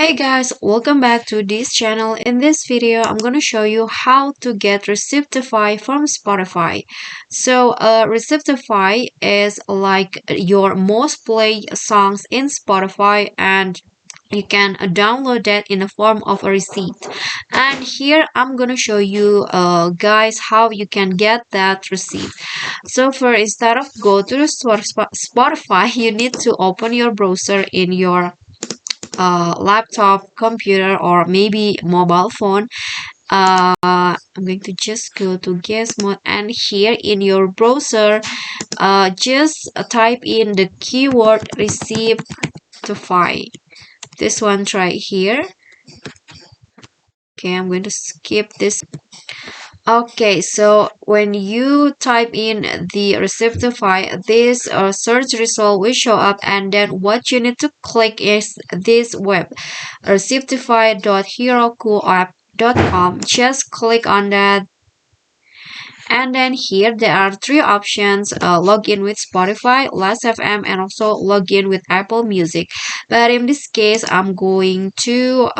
Hey guys, welcome back to this channel. In this video, I'm going to show you how to get Receiptify from Spotify. Receiptify is like your most played songs in Spotify, and you can download that in the form of a receipt. And here I'm going to show you guys how you can get that receipt. So for instead of go to the Spotify, you need to open your browser in your laptop, computer, or maybe mobile phone. I'm going to just go to guest mode, and here in your browser, just type in the keyword Receiptify. This one right here. Okay, I'm going to skip this. Okay, so when you type in the Receiptify, this search result will show up, and then what you need to click is this web, receiptify.herocoolapp.com. Just click on that, and then here there are three options: login with Spotify, Last.fm, and also login with Apple Music. But in this case, I'm going to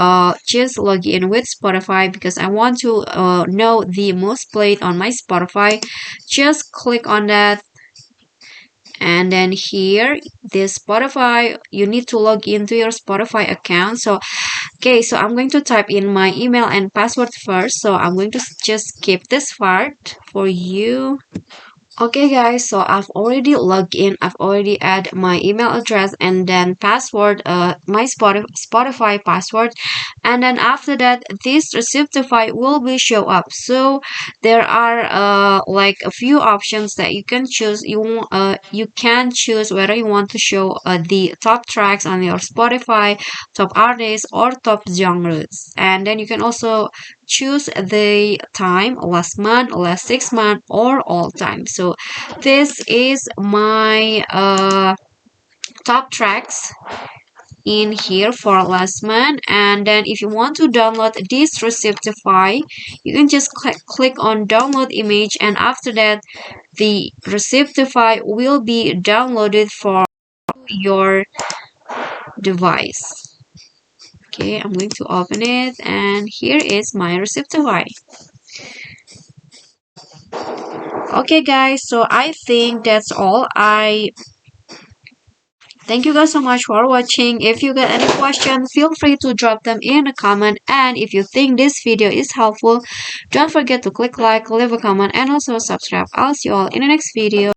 just log in with Spotify because I want to know the most played on my Spotify. Just click on that, and then here this Spotify, you need to log into your Spotify account. So I'm going to type in my email and password first. So I'm going to just skip this part for you. Okay guys, so I've already logged in. I've already added my email address and then password, my Spotify password, and then after that this Receiptify will be show up. So there are like a few options that you can choose. You can choose whether you want to show the top tracks on your Spotify, top artists, or top genres, and then you can also choose the time, last month, last 6 months, or all time. So this is my top tracks in here for last month. And then if you want to download this Receiptify, you can just click on download image, and after that the Receiptify will be downloaded for your device. Okay, I'm going to open it, and here is my Receiptify. Okay guys, so I think that's all. I thank you guys so much for watching. If you got any questions, feel free to drop them in a comment, and if you think this video is helpful, don't forget to click like, leave a comment, and also subscribe. I'll see you all in the next video.